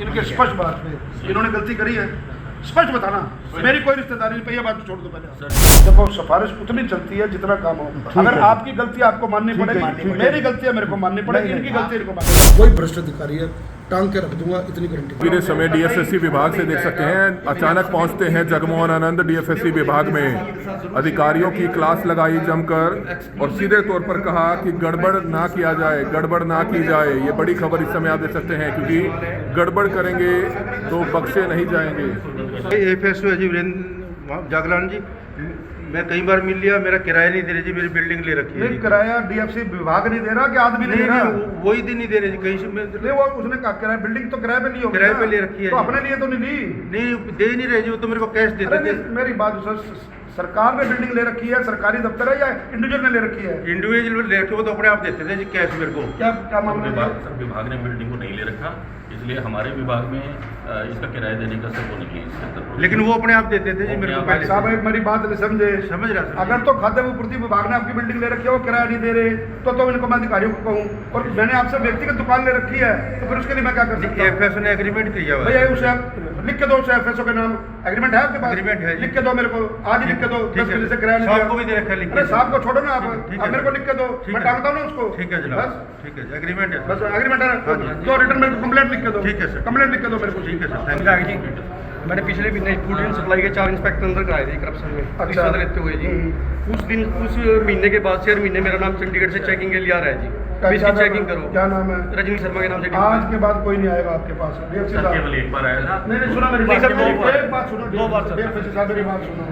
इनके स्पष्ट बात पे इन्होंने गलती करी है, स्पष्ट बताना। मेरी कोई रिश्तेदारी नहीं, ये बात छोड़ दो पहले। देखो सिफारिश उतनी चलती है जितना काम हो। अगर आपकी गलती आपको माननी पड़ेगी, मेरी गलती है मेरे को माननी पड़ेगी, इनकी गलती इनको माननी। कोई भ्रष्ट अधिकारी है टांग के रख दूंगा, इतनी गारंटी। पूरे समय डीएफएससी विभाग से देख सकते हैं, अचानक पहुंचते हैं जगमोहन आनंद डीएफएससी विभाग में। अधिकारियों की क्लास लगाई जमकर और सीधे तौर पर कहा कि गड़बड़ ना किया जाए, गड़बड़ ना की जाए। ये बड़ी खबर इस समय आप देख सकते हैं, क्योंकि गड़बड़ करेंगे तो बख्शे नहीं जाएंगे। एफएसओ है जी वीरेंद्र जागलान जी, मैं कई बार मिल लिया, मेरा किराया नहीं दे रहे जी, मेरी बिल्डिंग ले रखी है। नहीं किराया डीएफसी विभाग नहीं दे रहा कि आदमी नहीं दे रहा? वही दिन नहीं दे रहे जी, कहीं से ले वो उसने कहा किराया, बिल्डिंग तो किराए पे ली होगी, किराए पे ले रखी है तो अपने लिए तो नहीं ली। नहीं दे नहीं रहे जी, वो तो मेरे को कैश देते थे। मेरी बात सरकार ने बिल्डिंग ले रखी है, सरकारी दफ्तर है या इंडिविजुअल ने ले रखी है? इंडिविजुअल ले रखे, वो तो अपने आप देते थे जी कैश मेरे को। क्या मामला है? विभाग ने बिल्डिंग को नहीं ले रखा, इसलिए हमारे विभाग में इसका किराया देने का सब वो नहीं है। लेकिन वो अपने आप देते थे जी मेरे को पहले। साहब एक मेरी बात नहीं समझे, समझ रहा। अगर तो खाद्य आपूर्ति विभाग ने आपकी बिल्डिंग ले रखी है, वो किराया नहीं दे रहे, तो इनको मैं अधिकारियों को कहूँ, और मैंने आपसे व्यक्तिगत दुकान ले रखी है, तो फिर उसके लिए मैं क्या कर सकता हूँ? एफएसओ ने एग्रीमेंट किया हुआ भैया उसे लिख के दो, उसे एफएसओ के नाम एग्रीमेंट है आपके पास? एग्रीमेंट है, लिख के दो मेरे को, आज ही लिख के दो। 10 बजे से किराया नहीं साहब को भी दे रखा है लिख के। साहब को छोड़ो ना आप मेरे को लिख के दो, मैं टांगता हूँ ना उसको। ठीक है जनाब, ठीक है एग्रीमेंट है, बस एग्रीमेंट है, तो रिटर्न मेरे को कंप्लेंट लिख के दो। ठीक है सर, कंप्लेंट लिख के दो मेरे को। ठीक है सर, मैंने पिछले महीने फूड एंड सप्लाई के 4 इंस्पेक्टर अंदर कराए थे करप्शन में, अच्छा लेते हुए जी। उस महीने के बाद से हर महीने मेरा नाम चंडीगढ़ से चेकिंग के लिए आ रहा है जी। इसकी चेकिंग करो। क्या नाम है? रजनी शर्मा के नाम से। आज के बाद कोई नहीं आएगा आपके पास। केवल एक बार आया था। नहीं सुना मेरी बात, एक बात सुनो, 2 बार सर। मेरी बात सुनो।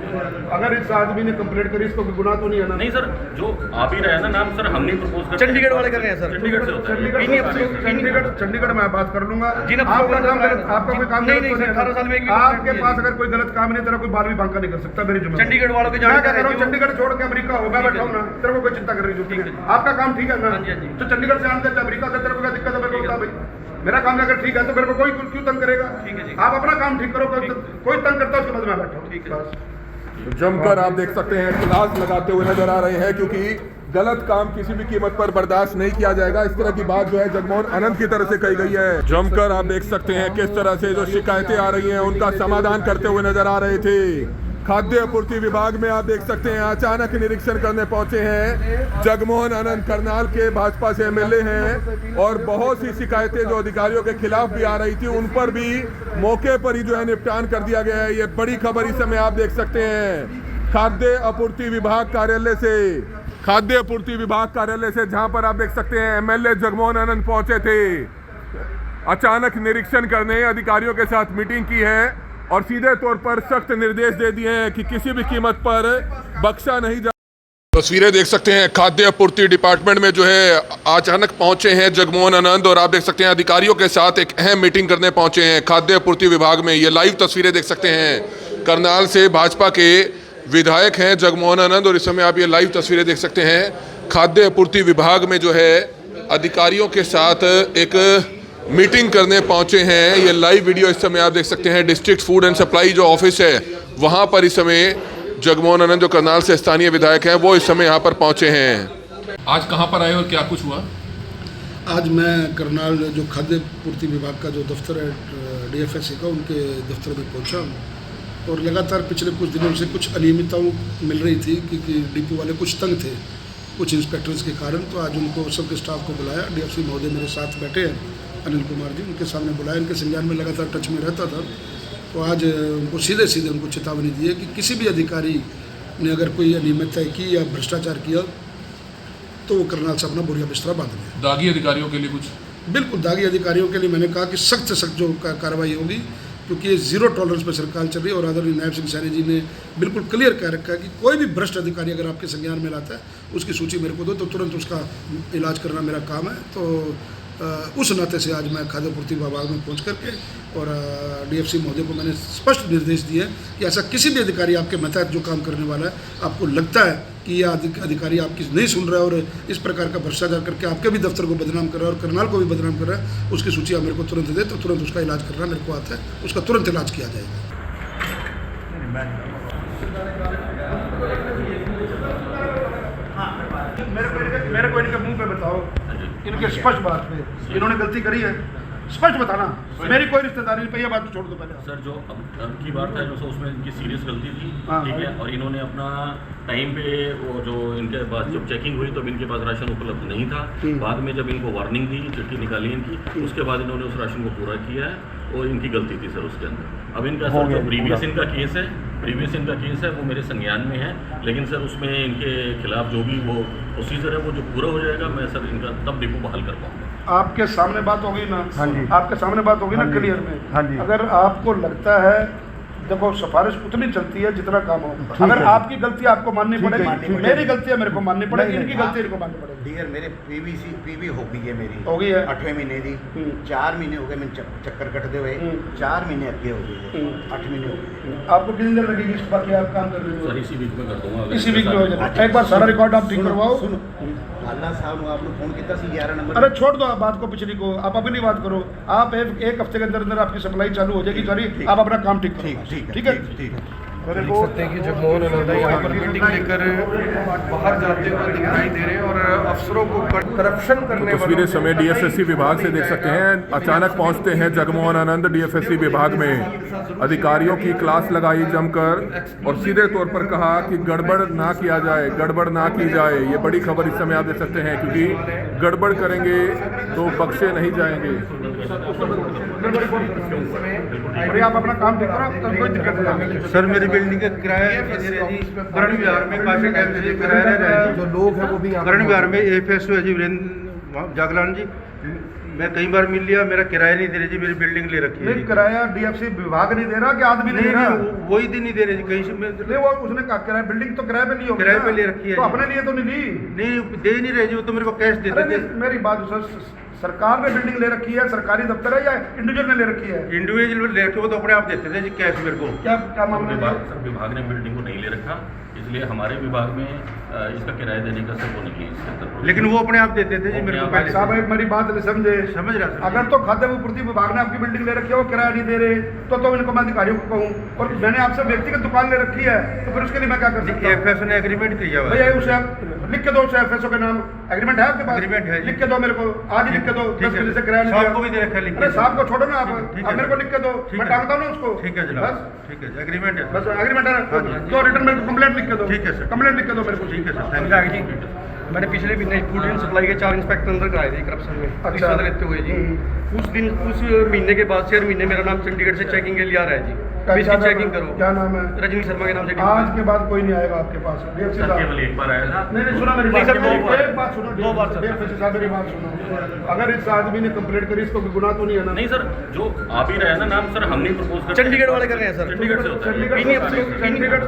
अगर इस आदमी ने कंप्लेंट करी, इसको गुनाह तो नहीं है ना? नहीं सर, जो आप ही रहे ना नाम सर, हम नहीं प्रपोज कर, चंडीगढ़ वाले कर रहे हैं सर। चंडीगढ़ से होता है। चंडीगढ़ मैं बात कर लूंगा। जिन आपका काम, आपका कोई काम नहीं 18 साल में आपके पास अगर कोई गलत काम नहीं, तेरा कोई बाल भी बांका नहीं कर सकता मेरी जुम्मे। चंडीगढ़ वालों के मैं क्या कर रहा हूँ, चंडीगढ़ छोड़ के अमेरिका हो, मैं बैठा हूँ ना, तेरे को कोई चिंता करने की जरूरत नहीं है। आपका काम ठीक है ना? तो चंडीगढ़ से आने अमेरिका से तेरे को क्या दिक्कत है? मेरे को बता भाई, मेरा काम अगर ठीक है तो मेरे को कोई क्यों तंग करेगा? आप अपना काम ठीक करो, कोई तंग करता है उसके बाद मैं बैठा हूँ। ठीक है, जमकर आप देख सकते हैं क्लास लगाते हुए नजर आ रहे हैं, क्योंकि गलत काम किसी भी कीमत पर बर्दाश्त नहीं किया जाएगा। इस तरह की बात जो है जगमोहन आनंद की तरफ से कही गई है। जमकर आप देख सकते हैं किस तरह से जो शिकायतें आ रही हैं उनका समाधान करते हुए नजर आ रहे थे। खाद्य आपूर्ति विभाग में आप देख सकते हैं अचानक निरीक्षण करने पहुंचे हैं जगमोहन आनंद, करनाल के भाजपा से एमएलए हैं, और बहुत सी शिकायतें जो अधिकारियों के खिलाफ भी आ रही थी उन पर भी मौके पर ही जो है निपटान कर दिया गया है। ये बड़ी खबर इस समय आप देख सकते हैं खाद्य आपूर्ति विभाग कार्यालय से, खाद्य आपूर्ति विभाग कार्यालय से, जहां पर आप देख सकते हैं एमएलए जगमोहन आनंद पहुंचे थे। अचानक निरीक्षण करने अधिकारियों के साथ मीटिंग की है और सीधे तौर पर सख्त निर्देश दे दिए हैं कि किसी भी कीमत पर बख्शा नहीं जा। तस्वीरें देख सकते हैं खाद्य आपूर्ति डिपार्टमेंट में जो है अचानक पहुंचे हैं जगमोहन आनंद, और आप देख सकते हैं अधिकारियों के साथ एक अहम मीटिंग करने पहुंचे हैं खाद्य आपूर्ति विभाग में। ये लाइव तस्वीरें देख सकते हैं, करनाल से भाजपा के विधायक हैं जगमोहन आनंद, और इस समय आप ये लाइव तस्वीरें देख सकते हैं खाद्य आपूर्ति विभाग में जो है अधिकारियों के साथ एक मीटिंग करने पहुंचे हैं। ये लाइव वीडियो इस समय आप देख सकते हैं डिस्ट्रिक्ट फूड एंड सप्लाई जो ऑफिस है वहां पर इस समय जगमोहन आनंद जो करनाल से स्थानीय विधायक हैं वो इस समय यहां पर पहुंचे हैं। आज कहां पर आए और क्या कुछ हुआ? आज मैं करनाल जो खाद्य पूर्ति विभाग का जो दफ्तर है डीएफएससी का, उनके दफ्तर में पहुंचा हूँ, और लगातार पिछले कुछ दिनों से कुछ अनियमितताओं मिल रही थी क्योंकि डिपो वाले कुछ तंग थे कुछ इंस्पेक्टर्स के कारण। तो आज उनको सबके स्टाफ को बुलाया, डीएफसी महोदय मेरे साथ बैठे हैं, अनिल कुमार जी, उनके सामने बुलाया, इनके संज्ञान में लगातार टच में रहता था। तो आज उनको सीधे सीधे उनको चेतावनी दी है कि किसी भी अधिकारी ने अगर कोई अनियमितता की या भ्रष्टाचार किया तो वो करनाल से अपना बोरिया बिस्तरा बांध लें। दागी अधिकारियों के लिए कुछ? बिल्कुल, दागी अधिकारियों के लिए मैंने कहा कि सख्त से सख्त जो कार्रवाई होगी, क्योंकि ये जीरो टॉलरेंस पर सरकार चल रही है। और आदरणीय नायब सिंह सैनी जी ने बिल्कुल क्लियर कह रखा है कि कोई भी भ्रष्ट अधिकारी अगर आपके संज्ञान में लाता है उसकी सूची मेरे को दो, तो तुरंत उसका इलाज करना मेरा काम है। तो उस नाते से आज मैं खाद्य आपूर्ति विभाग में पहुंच करके और डीएफसी महोदय को मैंने स्पष्ट निर्देश दिए कि ऐसा किसी भी अधिकारी आपके मतहत जो काम करने वाला है, आपको लगता है कि यह अधिकारी आपकी नहीं सुन रहा है और इस प्रकार का भ्रष्टाचार करके आपके भी दफ्तर को बदनाम कर रहा है और करनाल को भी बदनाम कर रहा है, उसकी सूची आप मेरे को तुरंत दे, तो तुरंत उसका इलाज करना मेरे को आता है, उसका तुरंत इलाज किया जाएगा। मेरे को इनके मुंह पे बताओ, इनके स्पष्ट बात पे इन्होंने गलती करी है, स्पष्ट बताना, मेरी कोई रिश्तेदारी नहीं, ये बात छोड़ दो पहले। सर जो अब की बात है जो उसमें इनकी सीरियस गलती थी, हाँ। ठीक है, और इन्होंने अपना टाइम पे वो जो इनके पास जब चेकिंग हुई तब इनके पास राशन उपलब्ध नहीं था। बाद में जब इनको वार्निंग दी, चिट्ठी निकाली इनकी, उसके बाद इन्होंने उस राशन को पूरा किया है और इनकी गलती थी सर उसके अंदर। अब इनका सर जो प्रीवियस इनका केस है वो मेरे संज्ञान में है, लेकिन सर उसमें इनके खिलाफ जो भी वो प्रोसीजर है वो जो पूरा हो जाएगा, मैं सर इनका तब डिपो बहाल कर पाऊंगा। आपके सामने बात होगी ना, हाँ जी। आपके सामने बात होगी ना क्लियर में। हाँ जी। अगर आपको लगता है, देखो सिफारिश उतनी चलती है जितना काम हो। अगर आपकी गलती आपको माननी पड़ेगी, मेरी गलती है मेरे को माननी पड़ेगी, इनकी गलती इनको माननी पड़ेगी। डियर मेरे पीवी हो गई है मेरी, हो गई है 8वें महीने दी, 4 महीने हो गए मैंने चक्कर कटते हुए, 4 महीने अगे हो गए है, 8 महीने हो गए। आपको कितनी देर लगेगी इस बात की, आप काम कर रहे सर हो? इसी वीक में कर दूंगा। इसी वीक में हो जाएगा। एक बार सारा रिकॉर्ड आप ठीक करवाओ। सुनो आला साहब ने आपने फोन किया सी 11 नंबर। अरे छोड़ दो आप बात को, पिछली को आप अपनी बात करो। आप एक हफ्ते के अंदर अंदर आपकी सप्लाई चालू हो जाएगी सारी, आप अपना काम ठीक करो। ठीक है। देख सकते हैं कि जगमोहन आनंद यहाँ पर मीटिंग लेकर बाहर जाते हुए दिखाई दे रहे हैं और अफसरों को करप्शन करने तस्वीरें समय डीएफएससी विभाग से देख सकते हैं। अचानक पहुंचते हैं जगमोहन आनंद डीएफएससी विभाग में, अधिकारियों की क्लास लगाई जमकर और सीधे तौर पर कहा कि गड़बड़ ना किया जाए, गड़बड़ ना की जाए। ये बड़ी खबर इस समय आप देख सकते हैं, क्योंकि गड़बड़ करेंगे तो बख्शे नहीं जाएंगे। अरे आप अपना काम ठीक करो, तो कोई दिक्कत नहीं। सर मेरी बिल्डिंग का किराया करण विहार में काफी टाइम से किराया रह रहा है। जो लोग हैं वो भी करण विहार में AFSO है जी वीरेंद्र जागलान जी, मैं कई बार मिल लिया, मेरा किराया नहीं दे रहे जी, मेरी बिल्डिंग ले रखी है नहीं, किराया DFC विभाग नहीं दे रहा कि आदमी नहीं दे रहा? वही दिन नहीं दे रहे जी, कहीं से नहीं, वो उसने कहा किराया, बिल्डिंग तो किराए पे ली होगी किराए ना? पे ले रखी है तो जी। अपने लिए तो नहीं ली। नहीं दे नहीं रहे जी, वो तो मेरे को कैश अरे देते थे। नहीं, मेरी बात सर, सरकार ने बिल्डिंग ले रखी है, सरकारी दफ्तर है या इंडिविजुअल ने ले रखी है? इंडिविजुअल ले रखे वो तो अपने आप देते थे जी कैश मेरे को। क्या मामला है? सर विभाग ने बिल्डिंग को नहीं ले रखा, इसलिए हमारे विभाग में इसका किराया देने का सर वो नहीं है इसके अंदर। लेकिन वो अपने आप देते थे जी मेरे को पहले। साहब एक मेरी बात नहीं समझे। समझ रहा सर। अगर तो खाद्य आपूर्ति विभाग ने आपकी बिल्डिंग ले रखी है, वो किराया नहीं दे रहे, तो इनको मैं अधिकारियों को कहूँ, और मैंने आपसे व्यक्तिगत दुकान ले रखी है, तो फिर उसके लिए मैं क्या कर सकता हूँ? AFSO ने एग्रीमेंट किया हुआ है। भैया उसे आप लिख के दो, उसे FSO के नाम एग्रीमेंट है आपके पास? एग्रीमेंट है जी। लिख के दो मेरे को, आज ही लिख के दो। 10 बजे से किराया नहीं साहब दिया। को भी दे रखा है लिख के। अरे साहब को छोड़ो ना, आप ठीक है, आप मेरे को लिख के दो, ठीक मैं है। टांगता हूँ ना उसको। ठीक है जनाब, बस ठीक है एग्रीमेंट है। बस एग्रीमेंट है हाँ जी, हाँ जी। तो रिटर्न मेरे को कंप्लेंट लिख के दो। ठीक है सर। कंप्लेंट लिख के दो मेरे को। ठीक है सर, समझा जी। मैंने पिछले महीने फूड एंड सप्लाई के 4 इंस्पेक्टर अंदर कराए थे करप्शन में, अच्छा। रिश्वत लेते हुए जी। उस महीने के बाद से हर महीने मेरा नाम चंडीगढ़ से चेकिंग के लिए आ रहा है जी। क्या इसकी नाम है? चेकिंग करो। क्या नाम है? रजनी शर्मा के नाम से आज के बाद कोई नहीं आएगा आपके पास। DFC सर साहब, केवल एक बार आया था। नहीं नहीं सुना मेरी नहीं बात, सर, दो बार। एक बात सुनो, 2 बार सर। DFC साहब मेरी बात सुनो। अगर इस आदमी ने कंप्लेंट करी, इसको कोई गुनाह तो नहीं है ना? नहीं सर, जो आप ही रहे हैं ना नाम सर, हम नहीं प्रपोज करते। चंडीगढ़ वाले कर रहे हैं सर। चंडीगढ़ से होता है।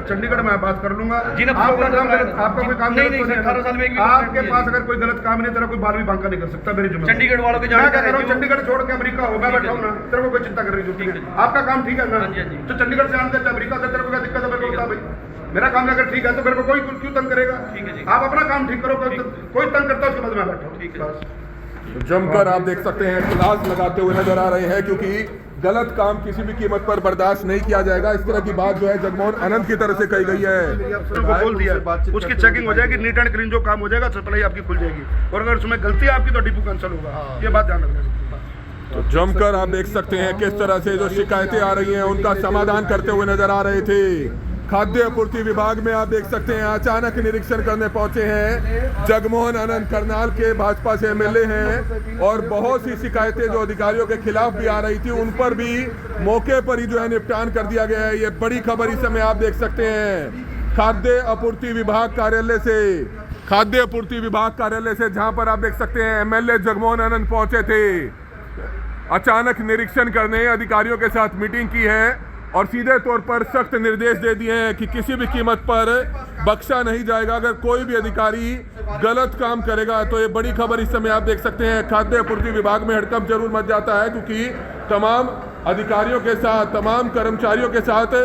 चंडीगढ़ में बात कर लूंगा। जिन आपका अफसरों काम का गलत, आपका कोई काम नहीं, गलत नहीं तो सर, 18 साल में एक भी आपके कंप्लेंट पास नहीं है। अगर कोई गलत काम नहीं, तेरा कोई बाल भी बांका नहीं कर सकता मेरी जुम्मे। चंडीगढ़ वालों के मैं क्या जानकारी कह रहा हूँ, जो- चंडीगढ़ छोड़ के अमेरिका हो, मैं बैठा हूँ ना, तेरे को कोई चिंता करने की जरूरत नहीं है। आपका काम ठीक है ना? हाँ जी, हाँ जी। तो चंडीगढ़ से आने अमेरिका से तेरे को क्या दिक्कत है? मेरे को बता भाई, मेरा काम अगर ठीक है तो मेरे को कोई क्यों तंग करेगा? ठीक है जी। आप अपना काम ठीक करो, कोई तंग करता है उसके बाद मैं बैठा हूँ। ठीक है। बस। जमकर आप देख सकते हैं क्लास लगाते हुए नजर आ रहे हैं, क्योंकि गलत काम किसी भी कीमत पर बर्दाश्त नहीं किया जाएगा। इस तरह की बात जो है जगमोहन आनंद की तरफ से कही गई है। अफसरों को बोल दिया, उसकी चेकिंग हो जाएगी, नीट एंड क्लीन जो काम हो जाएगा, सप्लाई आपकी खुल जाएगी, और अगर उसमें गलती है आपकी तो डिपो कैंसिल होगा। ये बात ध्यान रखना। तो जमकर आप देख सकते हैं किस तरह से जो शिकायतें आ रही हैं उनका समाधान करते हुए नजर आ रहे थे। खाद्य आपूर्ति विभाग में आप देख सकते हैं अचानक निरीक्षण करने पहुंचे हैं जगमोहन आनंद, करनाल के भाजपा से MLA हैं, और बहुत सी शिकायतें जो अधिकारियों के खिलाफ भी आ रही थी उन पर भी मौके पर ही जो है निपटान कर दिया गया है। ये बड़ी खबर इस समय आप देख सकते हैं खाद्य आपूर्ति विभाग कार्यालय से, खाद्य आपूर्ति विभाग कार्यालय से, जहां पर आप देख सकते हैं MLA जगमोहन आनंद पहुंचे थे। अचानक निरीक्षण करने अधिकारियों के साथ मीटिंग की है और सीधे तौर पर सख्त निर्देश दे दिए हैं कि किसी भी कीमत पर बख्शा नहीं जाएगा। अगर कोई भी अधिकारी गलत काम करेगा तो ये बड़ी खबर इस समय आप देख सकते हैं खाद्य आपूर्ति विभाग में हड़कंप जरूर मच जाता है, क्योंकि तमाम अधिकारियों के साथ, तमाम कर्मचारियों के साथ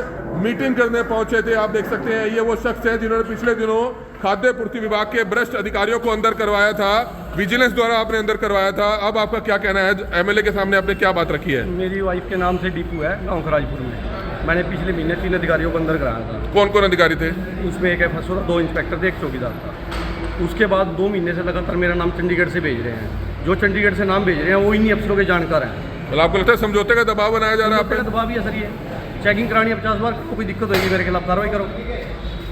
मीटिंग करने पहुंचे थे। आप देख सकते हैं ये वो शख्स है जिन्होंने पिछले दिनों खाद्य आपूर्ति विभाग के भ्रष्ट अधिकारियों को अंदर करवाया था, विजिलेंस द्वारा आपने अंदर करवाया था। अब आपका क्या कहना है? MLA के सामने आपने क्या बात रखी है? मेरी वाइफ के नाम से डिपो है गाँव खराजपुर में। मैंने पिछले महीने 3 अधिकारियों को अंदर कराया था। कौन कौन अधिकारी थे? उसमें एक FSO था, 2 इंस्पेक्टर थे, 1 चौकीदार था। उसके बाद 2 महीने से लगातार मेरा नाम चंडीगढ़ से भेज रहे हैं। जो चंडीगढ़ से नाम भेज रहे हैं वो इन्हीं अफसरों के जानकार हैं। मतलब आपको लगता है समझौते का दबाव बनाया जा रहा है आप पे? दबाव भी है सर, ये चेकिंग करानी है 50 बार, कोई दिक्कत होगी मेरे खिलाफ कार्रवाई करो।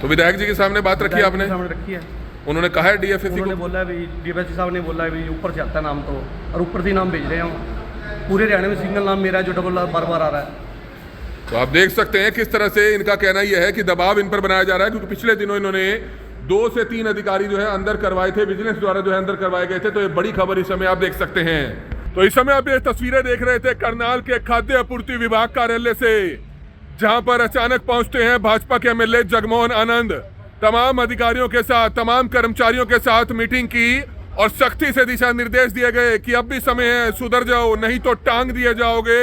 तो विधायक जी के सामने बात रखी आपने? सामने रखी है, उन्होंने कहा है डीएफएससी उन्होंने को? बोला है भाई, डीएफएससी साहब ने बोला है भाई ऊपर से आता है नाम, तो और ऊपर से ही नाम भेज रहे हैं। पूरे हरियाणा में सिंगल नाम मेरा है जो डबल बार बार आ रहा है। तो आप देख सकते हैं किस तरह से इनका कहना यह है कि दबाव इन पर बनाया जा रहा है, क्योंकि पिछले दिनों इन्होंने 2 से 3 अधिकारी जो है अंदर करवाए थे, विजिलेंस द्वारा जो है अंदर करवाए गए थे। तो ये बड़ी खबर इस समय आप देख सकते हैं। तो इस समय आप ये तस्वीरें देख रहे थे करनाल के खाद्य आपूर्ति विभाग कार्यालय से, जहां पर अचानक पहुंचते हैं भाजपा के एमएलए जगमोहन आनंद, तमाम अधिकारियों के साथ, तमाम कर्मचारियों के साथ मीटिंग की और सख्ती से दिशा निर्देश दिए गए कि अब भी समय है, सुधर जाओ, नहीं तो टांग दिए जाओगे।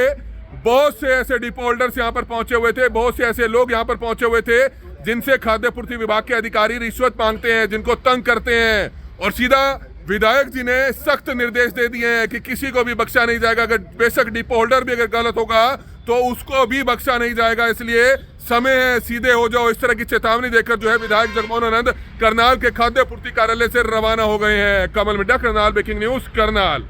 बहुत से ऐसे डिपो होल्डर्स यहाँ पर पहुंचे हुए थे, बहुत से ऐसे लोग यहाँ पर पहुंचे हुए थे जिनसे खाद्य आपूर्ति विभाग के अधिकारी रिश्वत मांगते हैं, जिनको तंग करते हैं। और सीधा विधायक जी ने सख्त निर्देश दे दिए हैं कि किसी को भी बख्शा नहीं जाएगा। अगर बेशक डिपो होल्डर भी अगर गलत होगा तो उसको भी बख्शा नहीं जाएगा। इसलिए समय है, सीधे हो जाओ। इस तरह की चेतावनी देकर जो है विधायक जगमोहन आनंद करनाल के खाद्य आपूर्ति कार्यालय से रवाना हो गए हैं। कमल मिड्डा, करनाल ब्रेकिंग न्यूज, करनाल।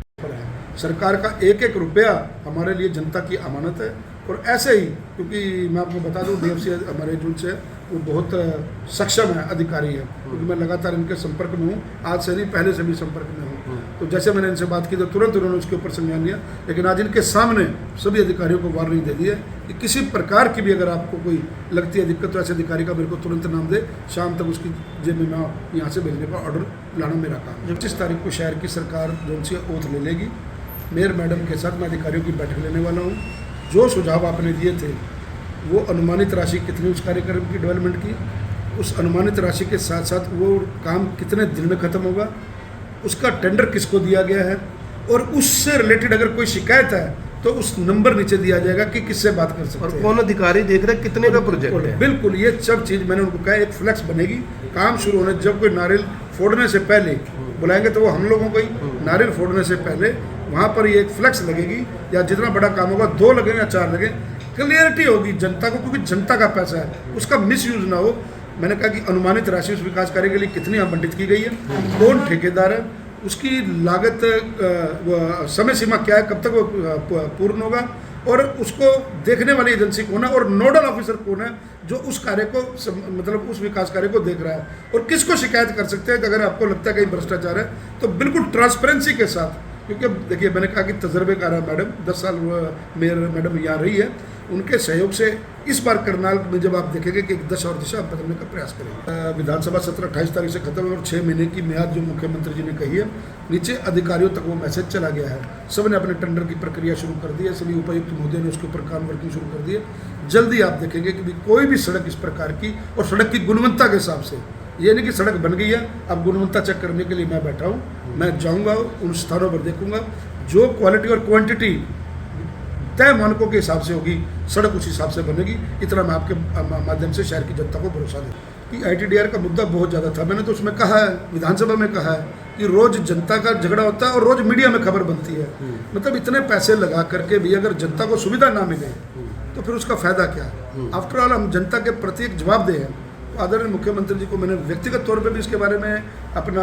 सरकार का एक एक रुपया हमारे लिए जनता की अमानत है। और ऐसे ही, क्योंकि मैं आपको बता दूं, डीएफसी हमारे जो से वो बहुत सक्षम है, अधिकारी है, क्योंकि मैं लगातार इनके संपर्क में हूँ। आज से नहीं, पहले से भी संपर्क में हूँ। तो जैसे मैंने इनसे बात की तो तुरंत उन्होंने उसके ऊपर संज्ञान लिया। लेकिन आज इनके सामने सभी अधिकारियों को वार्निंग दे दी है कि किसी प्रकार की भी अगर आपको कोई लगती है दिक्कत, तो ऐसे अधिकारी का मेरे को तुरंत नाम दे, शाम तक उसकी जेब में मैं यहाँ से भेजने का ऑर्डर लाना मेरा काम है। 25 तारीख को शहर की सरकार जो सी ओथ ले लेगी। मेयर मैडम के साथ मैं अधिकारियों की बैठक लेने वाला हूँ। जो सुझाव आपने दिए थे, वो अनुमानित राशि कितनी उस कार्यक्रम की डेवलपमेंट की, उस अनुमानित राशि के साथ साथ वो काम कितने दिन में ख़त्म होगा, उसका टेंडर किसको दिया गया है, और उससे रिलेटेड अगर कोई शिकायत है तो उस नंबर नीचे दिया जाएगा कि किससे बात कर सकते हैं, और कौन अधिकारी देख रहे हैं, कितने का प्रोजेक्ट है। बिल्कुल, ये सब चीज़ मैंने उनको कहा। एक फ्लैक्स बनेगी, काम शुरू होने, जब कोई नारियल फोड़ने से पहले बुलाएंगे तो वो हम लोगों को ही, नारियल फोड़ने से पहले वहाँ पर ये एक फ्लैक्स लगेगी, या जितना बड़ा काम होगा 2 लगे या 4 लगे, क्लियरिटी होगी जनता को, क्योंकि जनता का पैसा है, उसका मिसयूज ना हो। मैंने कहा कि अनुमानित राशि उस विकास कार्य के लिए कितनी आवंटित की गई है, कौन ठेकेदार है, उसकी लागत, समय सीमा क्या है, कब तक वो पूर्ण होगा, और उसको देखने वाली एजेंसी कौन है, और नोडल ऑफिसर कौन है जो उस कार्य को मतलब उस विकास कार्य को देख रहा है, और किसको शिकायत कर सकते हैं कि अगर आपको लगता है कहीं भ्रष्टाचार है, तो बिल्कुल ट्रांसपेरेंसी के साथ। क्योंकि देखिए, मैंने कहा कि तजर्बेकार है मैडम, 10 साल मेयर मैडम यहाँ रही है, उनके सहयोग से इस बार करनाल में जब आप देखेंगे कि एक दशा और दिशा बदलने का प्रयास करेंगे। विधानसभा सत्र 28 तारीख से खत्म है और 6 महीने की म्याद जो मुख्यमंत्री जी ने कही है, नीचे अधिकारियों तक वो मैसेज चला गया है। सब ने अपने टेंडर की प्रक्रिया शुरू कर दी है, सभी उपायुक्त महोदय ने उसके ऊपर काम वर्किंग शुरू कर दी है। जल्दी आप देखेंगे कि कोई भी सड़क इस प्रकार की, और सड़क की गुणवत्ता के हिसाब से, ये नहीं कि सड़क बन गई है अब गुणवत्ता चेक करने के लिए मैं बैठा हूँ, मैं जाऊँगा उन स्थानों पर देखूँगा, जो क्वालिटी और क्वांटिटी तय मानकों के हिसाब से होगी, सड़क उस हिसाब से बनेगी। इतना मैं आपके माध्यम से शहर की जनता को भरोसा दूँ कि ITDR का मुद्दा बहुत ज़्यादा था। मैंने तो उसमें कहा है, विधानसभा में कहा है कि रोज़ जनता का झगड़ा होता है और रोज़ मीडिया में खबर बनती है। मतलब इतने पैसे लगा करके भी अगर जनता को सुविधा ना मिले तो फिर उसका फ़ायदा क्या है। आफ्टर ऑल हम जनता के प्रति एक जवाबदेह हैं। आदरणीय मुख्यमंत्री जी को मैंने व्यक्तिगत तौर पे भी इसके बारे में अपना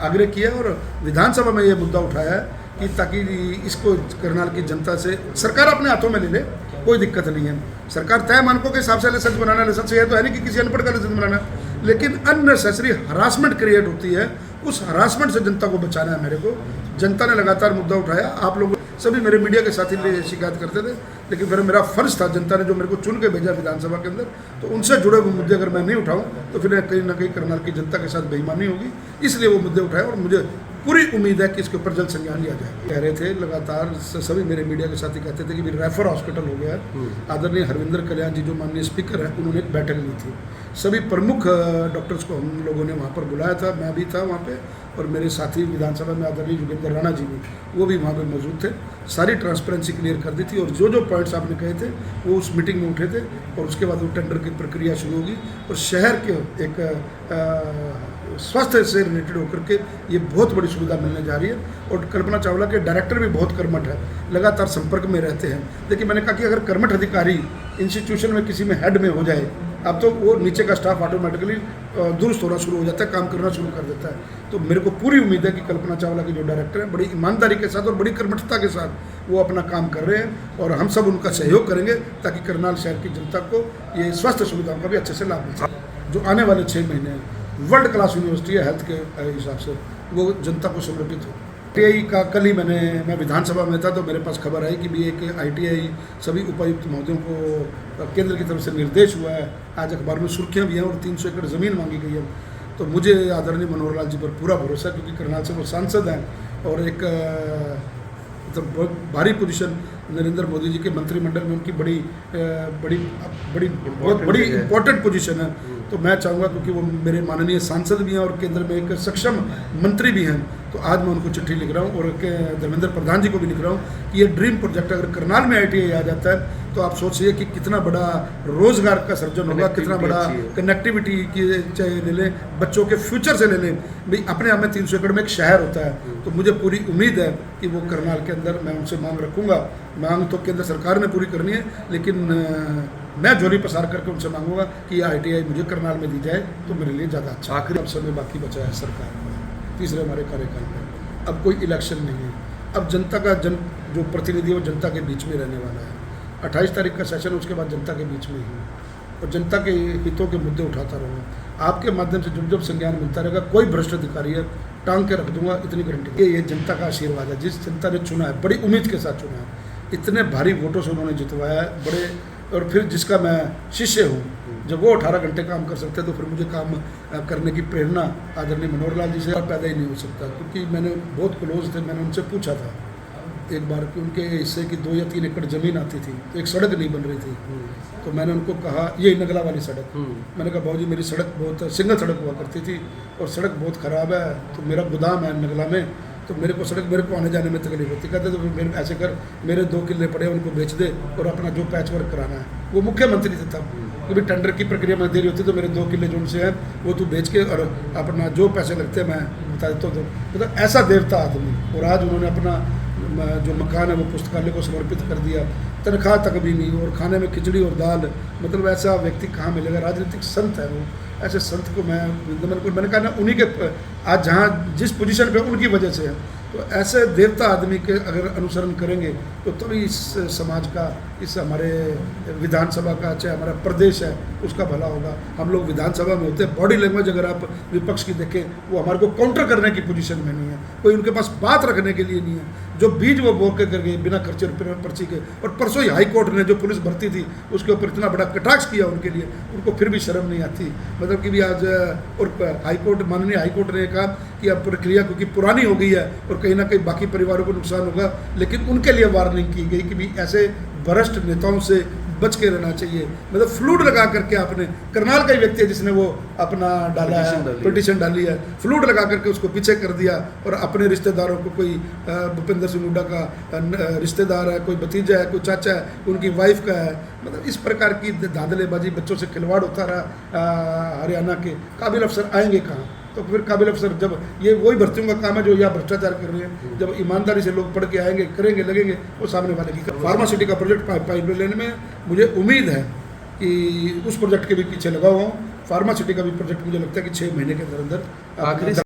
आग्रह किया और विधानसभा में ये मुद्दा उठाया है कि ताकि इसको करनाल की जनता से सरकार अपने हाथों में ले ले, कोई दिक्कत नहीं है। सरकार तय मानकों के हिसाब से लाइसेंस बनाना, लाइसेंस ये तो है नहीं कि किसी अनपढ़ का लाइसेंस बनाना, लेकिन अननेसेसरी हरासमेंट क्रिएट होती है, उस हरासमेंट से जनता को बचाना है। मेरे को जनता ने लगातार मुद्दा उठाया, आप लोग सभी मेरे मीडिया के साथी भी शिकायत करते थे, लेकिन फिर मेरा फर्ज था, जनता ने जो मेरे को चुन के भेजा विधानसभा के अंदर, तो उनसे जुड़े हुए मुद्दे अगर मैं नहीं उठाऊं तो फिर कहीं ना कहीं करनाल की जनता के साथ बेईमानी होगी। इसलिए वो मुद्दे उठाए और मुझे पूरी उम्मीद है कि इसके ऊपर जल्द संज्ञान लिया जाएगा। कह रहे थे लगातार, सभी मेरे मीडिया के साथी कहते थे कि रेफर हॉस्पिटल हो गया है। आदरणीय हरविंदर कल्याण जी जो माननीय स्पीकर हैं, उन्होंने एक बैठक ली थी, सभी प्रमुख डॉक्टर्स को हम लोगों ने वहाँ पर बुलाया था, मैं भी था वहाँ पे, और मेरे साथी विधानसभा में आदरणीय योगेंद्र राणा जी भी, वो भी वहाँ पे मौजूद थे। सारी ट्रांसपेरेंसी क्लियर कर दी थी और जो जो पॉइंट्स आपने कहे थे वो उस मीटिंग में उठे थे, और उसके बाद वो टेंडर की प्रक्रिया शुरू होगी और शहर के एक स्वास्थ्य से रिलेटेड होकर के ये बहुत बड़ी सुविधा मिलने जा रही है। और कल्पना चावला के डायरेक्टर भी बहुत कर्मठ है, लगातार संपर्क में रहते हैं। देखिए, मैंने कहा कि अगर कर्मठ अधिकारी इंस्टीट्यूशन में किसी में हेड में हो जाए, अब तो वो नीचे का स्टाफ ऑटोमेटिकली दुरुस्त होना शुरू हो जाता है, काम करना शुरू कर देता है। तो मेरे को पूरी उम्मीद है कि कल्पना चावला के जो डायरेक्टर हैं, बड़ी ईमानदारी के साथ और बड़ी कर्मठता के साथ वो अपना काम कर रहे हैं और हम सब उनका सहयोग करेंगे ताकि करनाल शहर की जनता को ये स्वास्थ्य सुविधाओं का भी अच्छे से लाभ मिल सके। जो आने वाले 6 महीने वर्ल्ड क्लास यूनिवर्सिटी है हेल्थ के हिसाब से, वो जनता को समर्पित हो। ITI का कल ही मैं विधानसभा में था तो मेरे पास खबर आई कि भी एक ITI सभी उपायुक्त महोदयों को केंद्र की तरफ से निर्देश हुआ है। आज अखबार में सुर्खियाँ भी हैं और 300 एकड़ ज़मीन मांगी गई है। तो मुझे आदरणीय मनोहर लाल जी पर पूरा भरोसा है, क्योंकि करनाल से वो सांसद हैं और एक मतलब बहुत भारी पोजीशन नरेंद्र मोदी जी के मंत्रिमंडल में उनकी बहुत बड़ी इंपॉर्टेंट पोजीशन है। तो मैं चाहूँगा, क्योंकि वो मेरे माननीय सांसद भी हैं और केंद्र में एक सक्षम मंत्री भी हैं, तो आज मैं उनको चिट्ठी लिख रहा हूँ और धर्मेंद्र प्रधान जी को भी लिख रहा हूँ कि ये ड्रीम प्रोजेक्ट अगर करनाल में ITI आ जाता है तो आप सोचिए कि कितना बड़ा रोजगार का सर्जन होगा, कितना बड़ा कनेक्टिविटी की चाहे ले लें, बच्चों के फ्यूचर से ले लें। भाई अपने आप में 300 एकड़ में एक शहर होता है, तो मुझे पूरी उम्मीद है कि वो करनाल के अंदर मैं उनसे मांग रखूँगा। मांग तो केंद्र सरकार ने पूरी करनी है, लेकिन मैं झोली पसार करके उनसे मांगूंगा कि ITI मुझे करनाल में दी जाए तो मेरे लिए ज़्यादा अच्छा। आखिरी अब समय बाकी बचा है सरकार में, तीसरे हमारे कार्यकाल में। अब कोई इलेक्शन नहीं है, अब जनता का जो प्रतिनिधि है वो जनता के बीच में रहने वाला है। 28 तारीख का सेशन, उसके बाद जनता के बीच में ही और जनता के हितों के मुद्दे उठाता रहूँगा। आपके माध्यम से जब संज्ञान मिलता रहेगा, कोई भ्रष्ट अधिकारी है टांग के रख दूंगा, इतनी गारंटी। ये जनता का आशीर्वाद है, जिस जनता ने चुना है, बड़ी उम्मीद के साथ चुना है, इतने भारी वोटों से उन्होंने जितवाया है बड़े, और फिर जिसका मैं शिष्य हूँ। जब वो 18 घंटे काम कर सकते हैं तो फिर मुझे काम करने की प्रेरणा आदरणीय मनोहर लाल जी से पैदा ही नहीं हो सकता। क्योंकि मैंने बहुत क्लोज थे, मैंने उनसे पूछा था एक बार कि उनके हिस्से की 2 या 3 एकड़ ज़मीन आती थी, तो एक सड़क नहीं बन रही थी। तो मैंने उनको कहा, ये नगला वाली सड़क, मैंने कहा बाबूजी मेरी सड़क बहुत सिंगल सड़क हुआ करती थी और सड़क बहुत ख़राब है, तो मेरा गोदाम है नगला में, तो मेरे को आने जाने में तकलीफ होती। कहते तो मेरे ऐसे कर, मेरे 2 किले पड़े उनको बेच दे और अपना जो पैच वर्क कराना है। वो मुख्यमंत्री थे तब, क्योंकि टेंडर की प्रक्रिया में देरी होती तो मेरे 2 किले जो उनसे हैं वो तू बेच के और अपना जो पैसे लगते हैं मैं बता देता हूँ। मतलब ऐसा देवता आदमी, और आज उन्होंने अपना जो मकान है वो पुस्तकालय को समर्पित कर दिया, तनख्वाह तक भी नहीं, और खाने में खिचड़ी और दाल। मतलब ऐसा व्यक्ति कहाँ मिलेगा? राजनीतिक संत है वो। ऐसे संत को मैंने कहा ना, उन्हीं के आज जहाँ जिस पोजीशन पे उनकी वजह से है, तो ऐसे देवता आदमी के अगर अनुसरण करेंगे तो तभी इस समाज का, इस हमारे विधानसभा का, चाहे हमारा प्रदेश है, उसका भला होगा। हम लोग विधानसभा में होते हैं, बॉडी लैंग्वेज अगर आप विपक्ष की देखें, वो हमारे को काउंटर करने की पोजीशन में नहीं है, कोई उनके पास बात रखने के लिए नहीं है। जो बीज वो बो के कर गए बिना खर्चे पर्ची के। और परसों ही हाई कोर्ट ने जो पुलिस भर्ती थी उसके ऊपर इतना बड़ा कटाक्ष किया उनके लिए, उनको फिर भी शर्म नहीं आती। मतलब कि भी आज और हाई कोर्ट, माननीय हाई कोर्ट ने कहा कि अब प्रक्रिया क्योंकि पुरानी हो गई है और कहीं ना कहीं बाकी परिवारों को नुकसान होगा, लेकिन उनके लिए वार्निंग की गई कि भी ऐसे भ्रष्ट नेताओं से बच के रहना चाहिए। मतलब फ्लूड लगा करके आपने, करनाल का ही व्यक्ति है जिसने वो अपना डाला है, पिटीशन डाली है, फ्लूड लगा करके उसको पीछे कर दिया और अपने रिश्तेदारों को, कोई भूपेंद्र सिंह हुड्डा का रिश्तेदार है, कोई भतीजा है, कोई चाचा है, उनकी वाइफ का है। मतलब इस प्रकार की धांधलेबाजी, बच्चों से खिलवाड़ होता रहा। हरियाणा के काबिल अफसर आएंगे कहाँ? तो फिर काबिल अफसर, जब ये वही भर्तियों का काम है जो यहाँ भ्रष्टाचार कर रहे हैं, जब ईमानदारी से लोग पढ़ के आएंगे, करेंगे, लगेंगे, वो सामने वाले की। फार्मासिटी का प्रोजेक्ट पाइपलाइन में मुझे उम्मीद है कि उस प्रोजेक्ट के भी पीछे लगा हुआ हूँ। फार्मासिटी का भी प्रोजेक्ट मुझे लगता है कि 6 महीने के अंदर